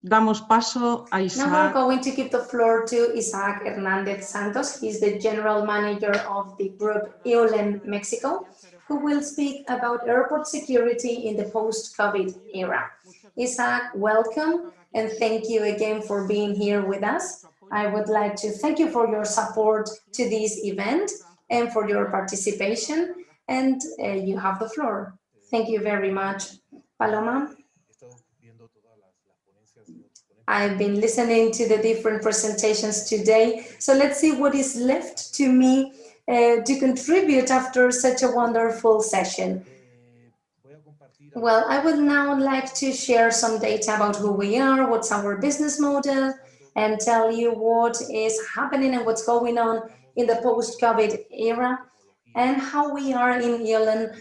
damos paso a Now we're Isaac. going to give the floor to Isaac Hernández Santos. He's the general manager of the group Eulen, Mexico, who will speak about airport security in the post-COVID era. Isaac, welcome, and thank you again for being here with us. I would like to thank you for your support to this event and for your participation, and you have the floor. Thank you very much. Paloma? I've been listening to the different presentations today, so let's see what is left to me to contribute after such a wonderful session. Well, I would now like to share some data about who we are, what's our business model, and tell you what is happening and what's going on in the post-COVID era, and how we are in Eulen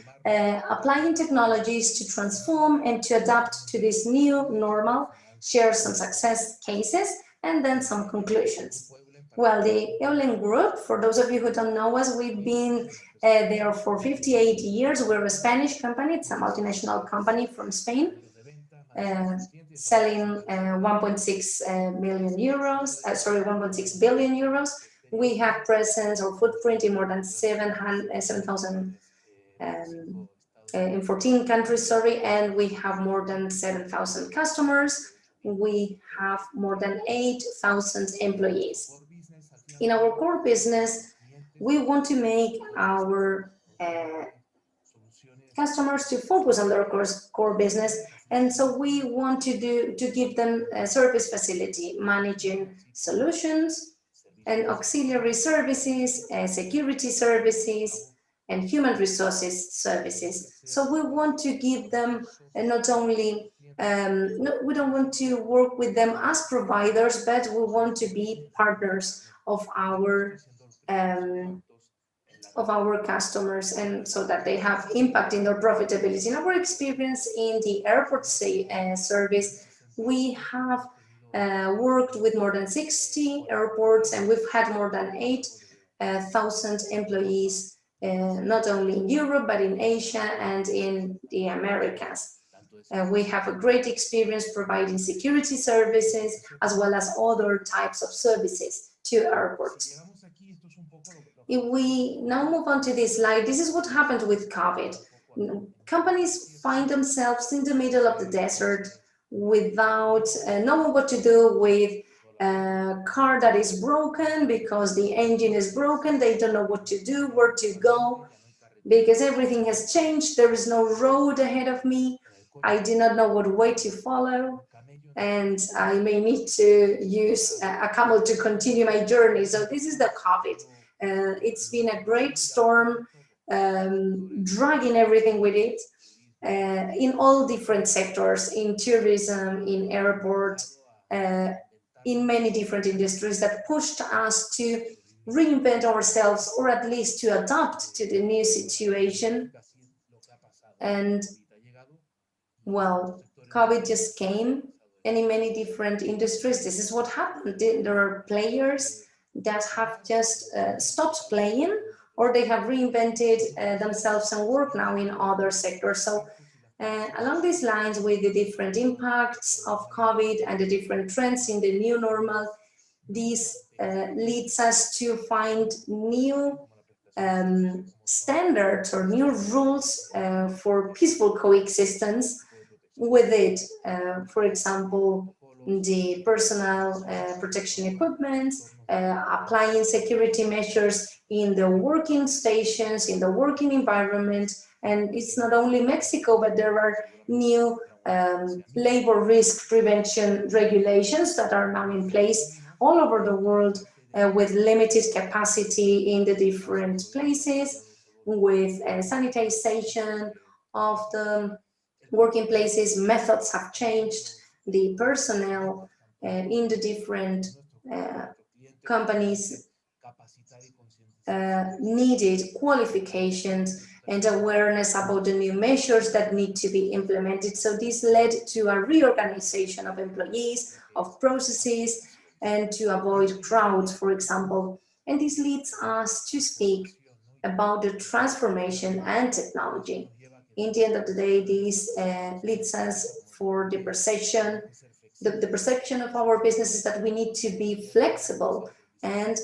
applying technologies to transform and to adapt to this new normal, share some success cases, and then some conclusions. Well, the Eulen Group, for those of you who don't know us, we've been there for 58 years. We're a Spanish company. It's a multinational company from Spain, selling 1.6 million euros, 1.6 billion euros. We have presence or footprint in more than 7,000 in 14 countries, and we have more than 7,000 customers. We have more than 8,000 employees. In our core business, we want to make our customers to focus on their core business, and so we want to give them a service facility, managing solutions and auxiliary services, security services, and human resources services. So we want to give them not only, we don't want to work with them as providers, but we want to be partners of our customers, and so that they have impact in their profitability. In our experience in the airport service, we have worked with more than 60 airports, and we've had more than 8,000 employees, not only in Europe, but in Asia and in the Americas. We have a great experience providing security services as well as other types of services to airports. If we now move on to this slide, this is what happened with COVID. Companies find themselves in the middle of the desert without knowing what to do with a car that is broken because the engine is broken. They don't know what to do, where to go, because everything has changed. There is no road ahead of me. I do not know what way to follow, and I may need to use a camel to continue my journey. So this is the COVID. It's been a great storm, dragging everything with it, in all different sectors, in tourism, in airport, in many different industries, that pushed us to reinvent ourselves, or at least to adapt to the new situation. And well, COVID just came, and in many different industries, this is what happened. There are players that have just stopped playing, or they have reinvented themselves and work now in other sectors. So along these lines, with the different impacts of COVID and the different trends in the new normal, this leads us to find new standards or new rules for peaceful coexistence with it. For example, the personal protection equipment, applying security measures in the working stations, in the working environment. And it's not only Mexico, but there are new labor risk prevention regulations that are now in place all over the world, with limited capacity in the different places, with sanitization of the working places. Methods have changed. The personnel in the different companies needed qualifications and awareness about the new measures that need to be implemented. So this led to a reorganization of employees, of processes, and to avoid crowds, for example. And this leads us to speak about the transformation and technology. In the end of the day, this leads us for the perception the perception of our business is that we need to be flexible, and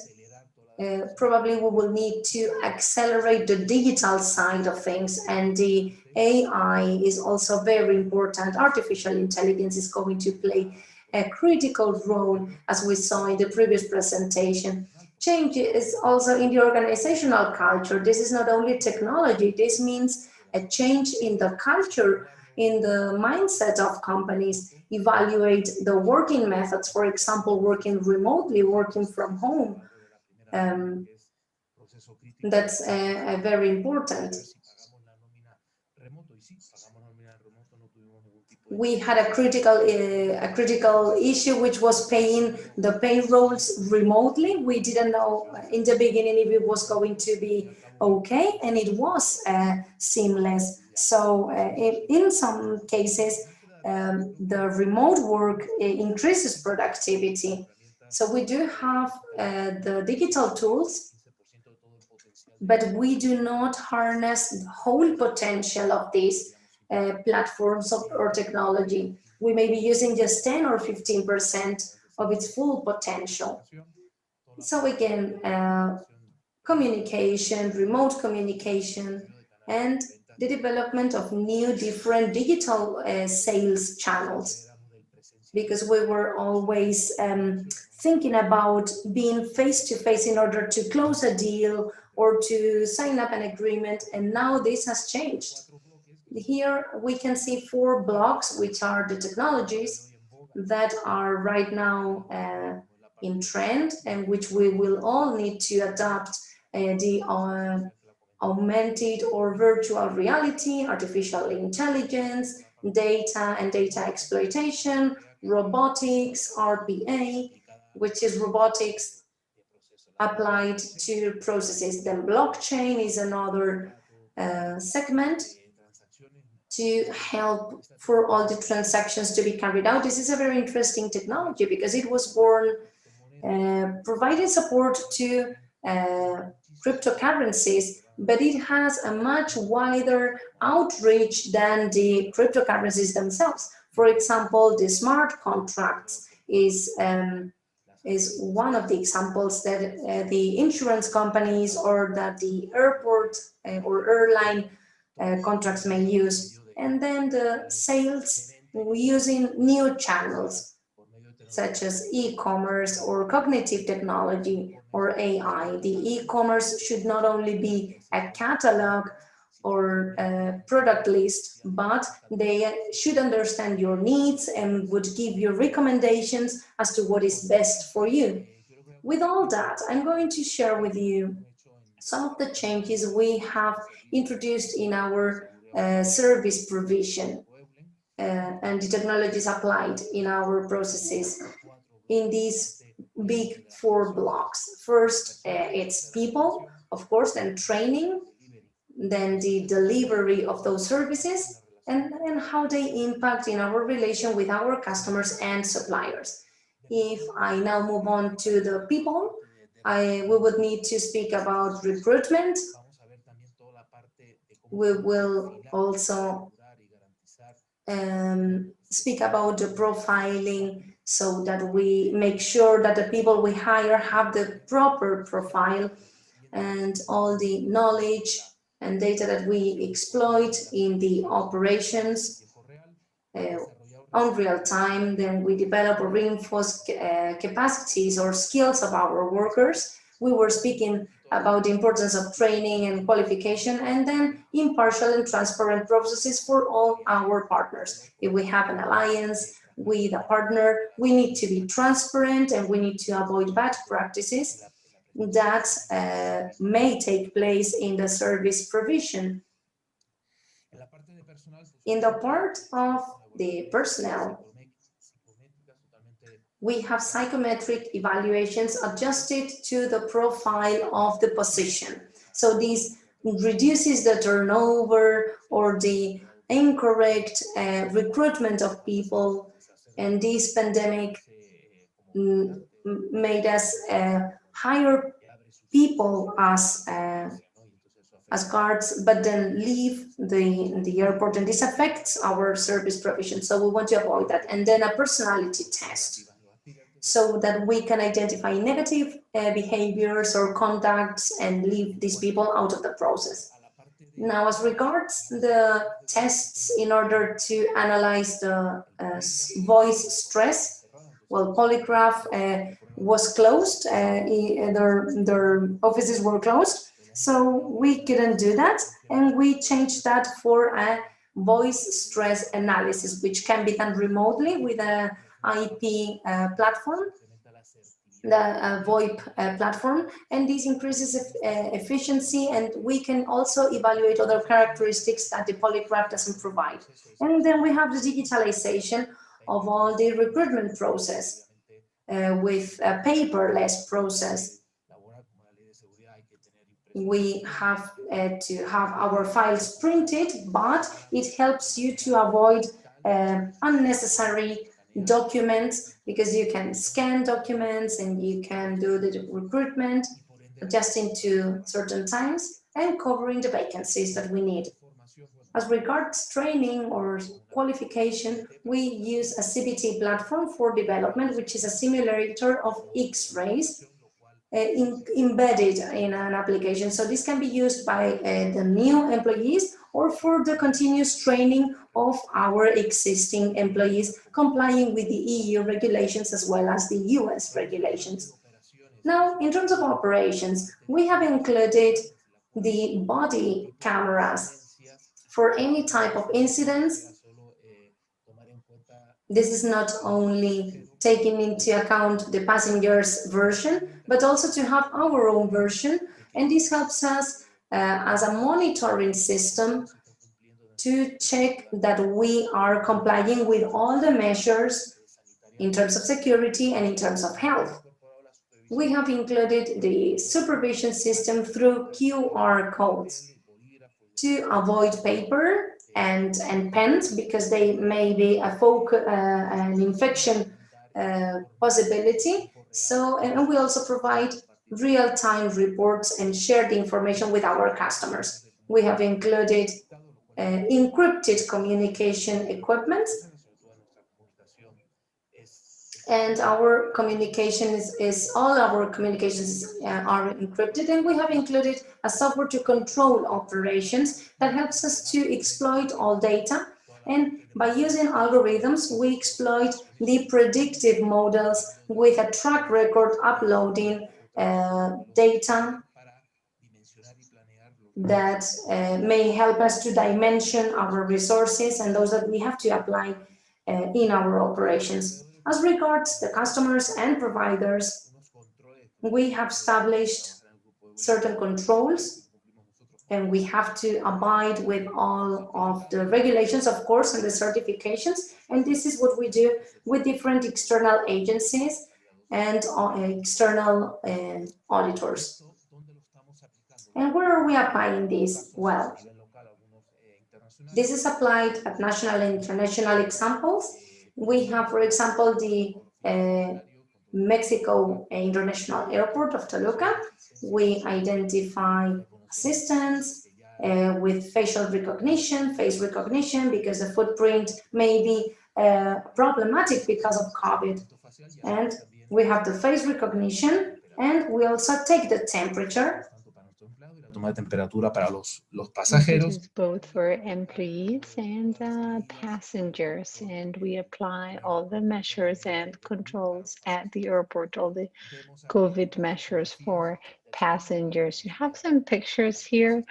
probably we will need to accelerate the digital side of things, and the AI is also very important. Artificial intelligence is going to play a critical role, as we saw in the previous presentation. Change is also in the organizational culture. This is not only technology, this means a change in the culture, in the mindset of companies, evaluate the working methods, for example, working remotely, working from home. That's very important. We had a critical issue, which was paying the payrolls remotely. We didn't know in the beginning if it was going to be okay, and it was seamless. So in some cases, the remote work increases productivity. So we do have the digital tools, but we do not harness the whole potential of these platforms or technology. We may be using just 10 or 15% of its full potential. So again, communication, remote communication, and the development of new different digital sales channels, because we were always thinking about being face-to-face in order to close a deal or to sign up an agreement, and now this has changed. Here we can see 4 blocks, which are the technologies that are right now in trend, and which we will all need to adapt: the augmented or virtual reality, artificial intelligence, data and data exploitation, robotics, RPA, which is robotics applied to processes. Then blockchain is another segment to help for all the transactions to be carried out. This is a very interesting technology because it was born providing support to cryptocurrencies, but it has a much wider outreach than the cryptocurrencies themselves. For example, the smart contracts is one of the examples that the insurance companies or that the airport or airline contracts may use. And then the sales using new channels, such as e-commerce or cognitive technology or AI. The e-commerce should not only be a catalog or a product list, but they should understand your needs and would give you recommendations as to what is best for you. With all that, I'm going to share with you some of the changes we have introduced in our service provision and the technologies applied in our processes in these big 4 blocks. First, it's people, of course, then training, then the delivery of those services, and how they impact in our relation with our customers and suppliers. If I now move on to the people, we would need to speak about recruitment. We will also speak about the profiling, so that we make sure that the people we hire have the proper profile and all the knowledge and data that we exploit in the operations on real time. Then we develop or reinforce capacities or skills of our workers. We were speaking about the importance of training and qualification, and then impartial and transparent processes for all our partners. If we have an alliance with a partner, we need to be transparent and we need to avoid bad practices that may take place in the service provision. In the part of the personnel, we have psychometric evaluations adjusted to the profile of the position. So this reduces the turnover or the incorrect recruitment of people, and this pandemic made us hire people as as guards, but then leave the airport, and this affects our service provision. So we want to avoid that. And then a personality test, so that we can identify negative behaviors or contacts and leave these people out of the process. Now, as regards the tests in order to analyze the voice stress, well, polygraph was closed, their offices were closed, so we couldn't do that, and we changed that for a voice stress analysis, which can be done remotely with a IP platform, the VoIP platform, and this increases efficiency, and we can also evaluate other characteristics that the polygraph doesn't provide. And then we have the digitalization of all the recruitment process with a paperless process. We have to have our files printed, but it helps you to avoid unnecessary documents, because you can scan documents and you can do the recruitment adjusting to certain times and covering the vacancies that we need. As regards training or qualification, we use a CBT platform for development, which is a simulator of X-rays embedded in an application. So this can be used by the new employees or for the continuous training of our existing employees, complying with the EU regulations as well as the US regulations. Now, in terms of operations, we have included the body cameras for any type of incidents. This is not only taking into account the passengers' version, but also to have our own version. And this helps us as a monitoring system to check that we are complying with all the measures in terms of security and in terms of health. We have included the supervision system through QR codes to avoid paper and pens, because they may be an infection possibility. So, and we also provide real-time reports and share the information with our customers. We have included encrypted communication equipment, and our communication is all our communications are encrypted, and we have included a software to control operations that helps us to exploit all data. And by using algorithms, we exploit the predictive models with a track record uploading data that may help us to dimension our resources and those that we have to apply in our operations. As regards the customers and providers, we have established certain controls, and we have to abide with all of the regulations, of course, and the certifications. And this is what we do with different external agencies and external auditors. And where are we applying this? Well, this is applied at national and international examples. We have, for example, the Mexico International Airport of Toluca. We identify assistants with facial recognition, face recognition, because the footprint may be problematic because of COVID. And we have the face recognition, and we also take the temperature. Toma de temperatura para los pasajeros. It is both for employees and passengers, and we apply all the measures and controls at the airport, all the COVID measures for passengers. You have some pictures here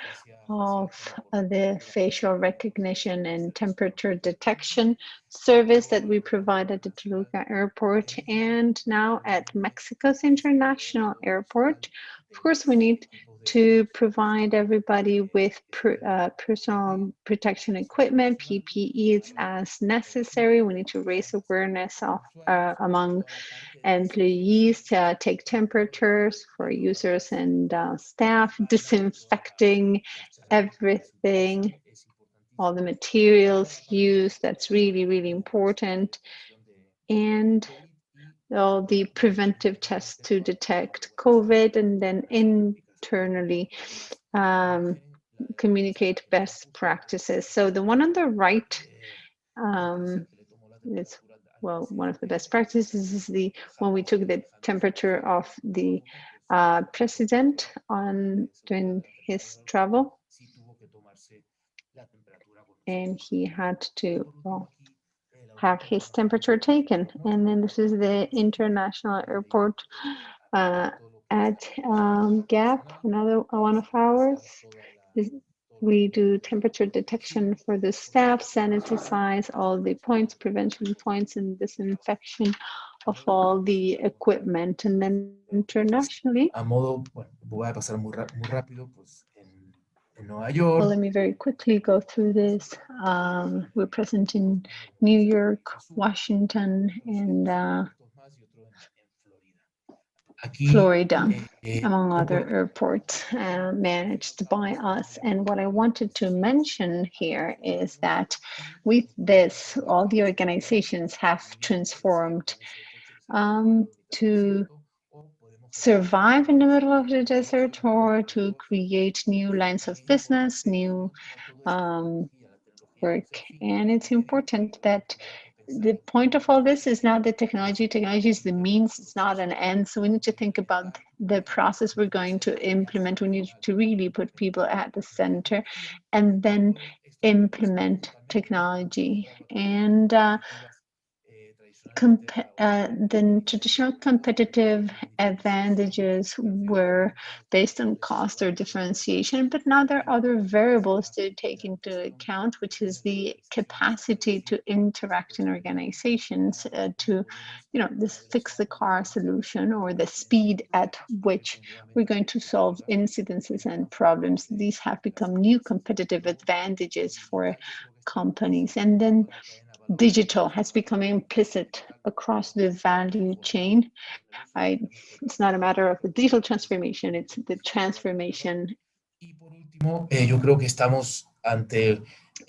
of the facial recognition and temperature detection service that we provide at the Toluca Airport and now at Mexico's International Airport. Of course, we need to provide everybody with personal protection equipment, PPEs as necessary. We need to raise awareness of, among employees to take temperatures for users and staff, disinfecting everything, all the materials used. That's really, really important. And all the preventive tests to detect COVID, and then internally communicate best practices. So the one on the right is, well, one of the best practices is the when we took the temperature of the president during his travel, and he had to have his temperature taken. And then this is the international airport at Gap, another one of ours. We do temperature detection for the staff, sanitize all the points, prevention points, and disinfection of all the equipment. And then internationally, A modo, bueno, voy a pasar muy rápido, pues en Nueva York. Well, let me very quickly go through this. We're present in New York, Washington, and Florida, among other airports managed by us. And what I wanted to mention here is that with this, all the organizations have transformed to survive in the middle of the desert or to create new lines of business, new work. And it's important that the point of all this is not the technology. Technology is the means, it's not an end. So we need to think about the process we're going to implement. We need to really put people at the center and then implement technology. And the traditional competitive advantages were based on cost or differentiation, but now there are other variables to take into account, which is the capacity to interact in organizations to, this fix the car solution or the speed at which we're going to solve incidences and problems. These have become new competitive advantages for companies. And then digital has become implicit across the value chain. It's not a matter of the digital transformation, it's the transformation Yo creo que estamos ante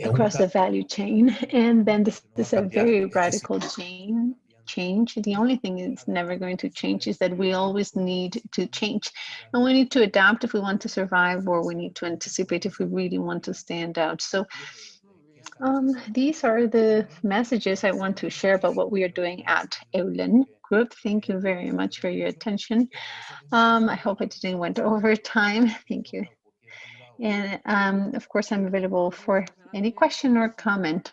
across the value chain. And then this is a very radical change. The only thing is never going to change is that we always need to change. And we need to adapt if we want to survive, or we need to anticipate if we really want to stand out. So these are the messages I want to share about what we are doing at Eulen Group. Thank you very much for your attention. I hope I didn't went over time. Thank you. And of course, I'm available for any question or comment.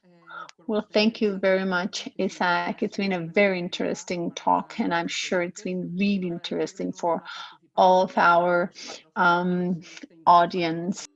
Well, thank you very much, Isaac. It's been a very interesting talk, and I'm sure it's been really interesting for all of our audience.